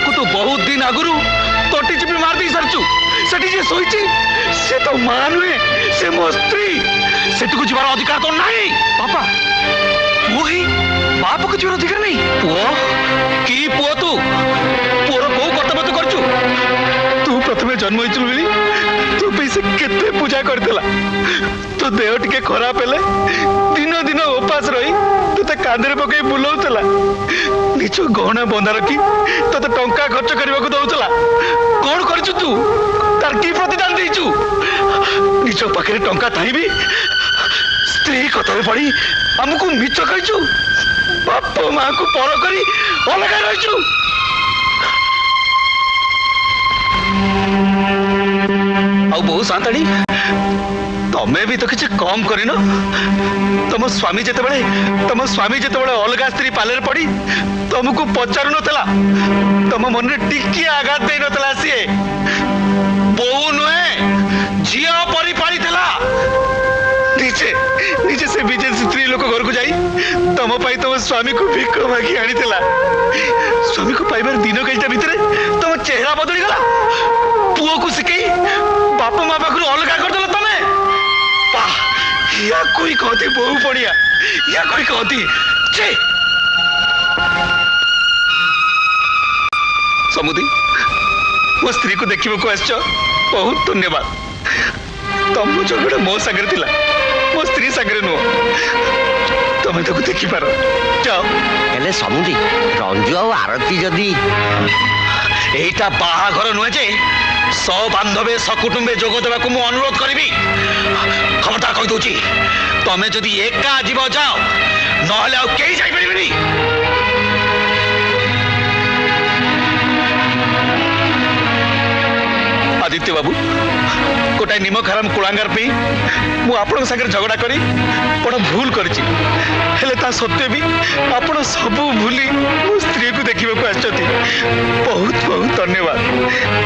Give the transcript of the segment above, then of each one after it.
को तो बहुत दिन आगुरु तोटी चिपी मार दी सरचु सेठी जे सोईची से तो मां नुहे से मो स्त्री सेठू जीवार अधिकार तो नहीं पापा पुओ ही बाप को जीवार अधिकार नहीं पुओ की पुओ तू पुओर को कर्तव्य तू करचु तू प्रथमे जन्म होइचु बिली तू पैसे केते पूजा करतेला तो देह टिके खराब हेले दिन दिन उपास रही तोते कांधरे पकई बुलाउतला निज गहना बंधा रखी तोते टंका खर्च करने को दौला कौन करचु तू तार की प्रतिदान देचु निज पाखे टंका थाई भी स्त्री कथा पड़ी हमको मिछ कहचु बाप मां को पर करी अलग रहीचु आ बहु शांताड़ी तमें भी तो किसी कम करिन तुम स्वामी जिते अलग स्त्री पाले पड़ी तुमको पचारू नला तुम मन में टिकी आघात दे नला सी बो नुहे झील परी पाली निजे निजे से विजय स्त्री लोक घर को जाई तुम तुम स्वामी को भिक मागी आनी स्वामी को पाइबार दिन कईटा भितर तुम चेहरा बदली गला पुओ को शिखई बाप माँ पाखु अलग करदेल तमें या कोई कहती बहु पड़िया या कोई कहती छे समुदी मो स्त्री को देखा को आस बहुत धन्यवाद तुम झगड़ा मो सागर थिला मो स्त्री सागर नुह तुम तो देखिपार जाओ हेले समुदी रंजू आ आरती जदि एटा बाहाघर नुहे जे स बांधवे सकुटुंबे जोग देवा को मु अनुरोध करी खबरदार कही दूची तमें जदि एका जीव जाओ नहले आ केही जाई परिबेनी आदित्य बाबू गोटाए निमक हराम कुलांगार पे मु आपण सागर झगड़ा करी बड़ भूल करिछि हेले ता सत्य भी आपण सब भूली मो स्त्री को देखिबा को आछथि बहुत बहुत धन्यवाद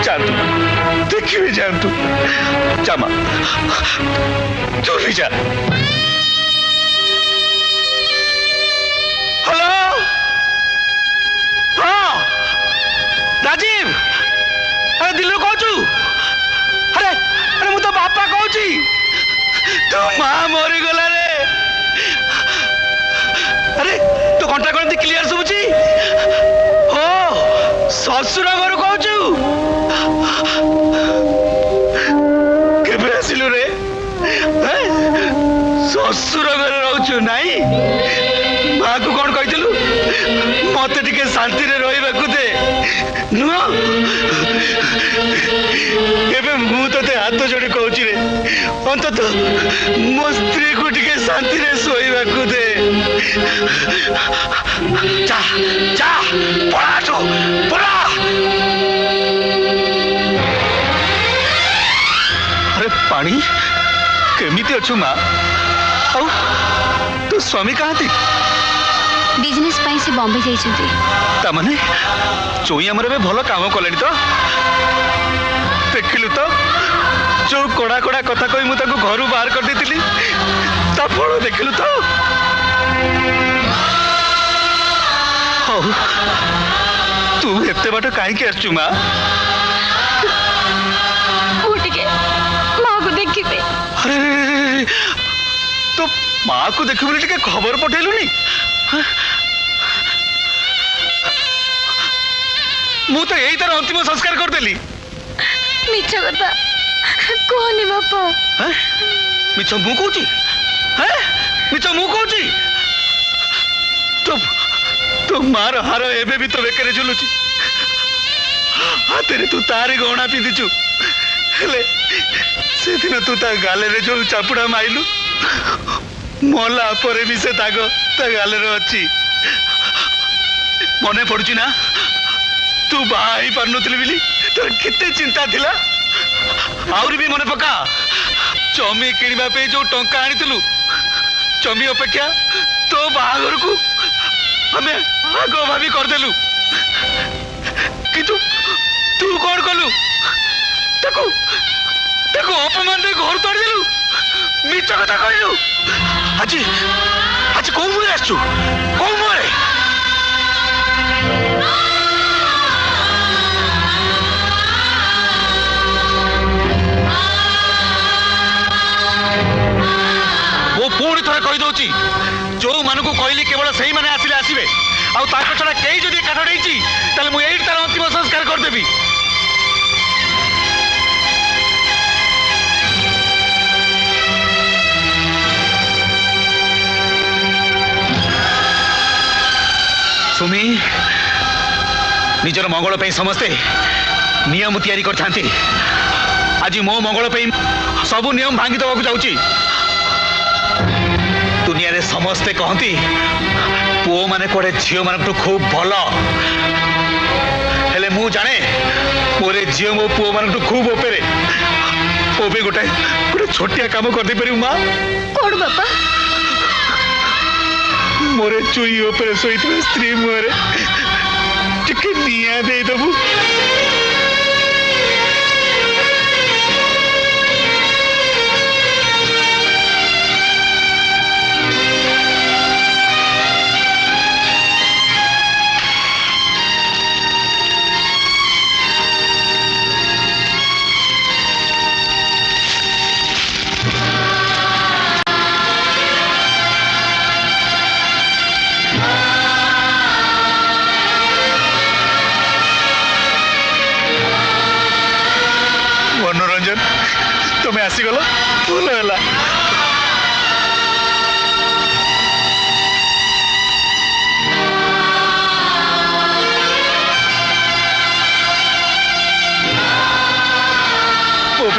जातु देखिबे जातु जामा तू भी जा हेलो हाँ राजीव अरे दिल्ली कहचु अरे अरे मु तो बापा कहूची तो मां मरी गला रे अरे तो घंटा कौन क्लियर सुबुची ओ ससुर घर कहचु केबे आसिलु रे ससुर घर रहचु नाई मां को कौन कहितलु मते टिके शांति रे रहिबाकू दे नुआ एबे मु तते हाथ जोड़ी कहूची रे अंतत मो स्त्री को टिके शांति रे सोइबाकू दे जा जा पड़ा जो पड़ा अरे पानी केमिति अछु मां औ तो स्वामी कहाँ थी बिजनेस पाई से बॉम्बे जाइछन्ती ता माने चोई हमरे बे भलो काम कलेनी तो देखिलु तो जो कोड़ा कोड़ा कथा कहि मु ताको घरु बाहर कर देतिली ता फळ देखिलु तो हो तू एते बाटो काहे के आछू मा उठ के मां को देखिबे अरे तो मां को देखिबे टिके खबर पठेलुनी मु तो यही तरह अंतिम संस्कार कर देली मिछ कथा कोनी बापा हैं मिछ मु कहूची हैं मिछ मु कहूची तो मार हार एबे भी तो बेकरे झुलुची हाथे रे तू तारी गहना पिंधिचु हेले से दिन तू ता गाले रे जो चापुड़ा माइलु मला परे भी से दाग ता गाले रे अछि मने पड़ुची ना तू बाई पारनुतली बिली तोर केते चिंता थिला आउरी भी मने पका जमी किणवा पे जो टंका आनितलु जमी अपेक्षा तो बाहागर को हमें आगो भाभी कर देलु किंतु तू कौन कलु ताको ताको अपमान दे घर तोड़ देलु मिछ कथा कहलु आज आज को मुरे आछू को मुरे कही दउची जो मानकु कहली केवल सही माने आसिले आसीबे आउ ताको छडा केही जदी काठ देइची तले मु एई तार अंतिम संस्कार कर देबी सुमी निजर मंगल पे समस्ते नियम तैयारी करथांती आज मो मंगल पे सब नियम भांगी देवाक जाउची दुनिया रे समस्ते कहती पुओ माने कोड़े झील मान खूब भल हेले मु जाने मोरे झील मो पुओ मान खूब ओपेरे ओबे गोटे गोटे छोटिया काम कर दे पारी माँ कोड बापा मोरे चुई ओपेरे सोईते स्त्री मुहरे टिके निया दे दबु मनोरंजन तुम्हें आसीगल भूल है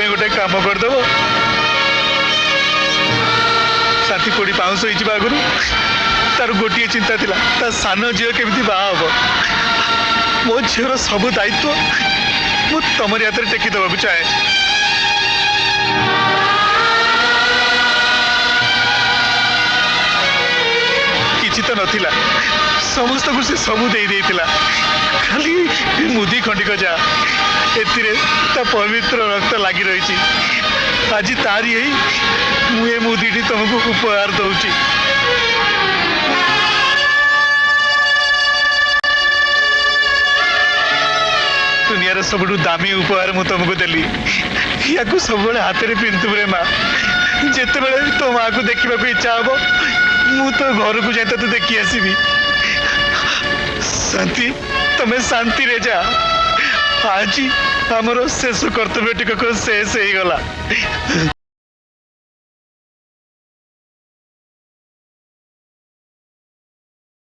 गोटे काम करदेव साथी पोड़ी पाउंस हो आगु तार गोटे चिंता थिला ता सान झील केमी बाहा हम मो झीर सब दायित्व मु तमरी हाथ में टेकी देवाक चाहे किसी तो नथिला समस्त को से सबू दे देथिला खाली मुदी खंडिक जा एतिरे ता पवित्र रक्त लागी रही आज तारी मुए मुदीटी तुमको उपहार दउची दुनिया सब दामी उपहार मु तुमको देली या सब हाथ में पिंधु रे माँ जिते बड़े तो माँ को देखा इच्छा हम मु तो घर को जाए तो देखी आसबि शांति तुम्हें शांति रे जा आज आमर शेष कर्तव्य टिकक शेष हो गला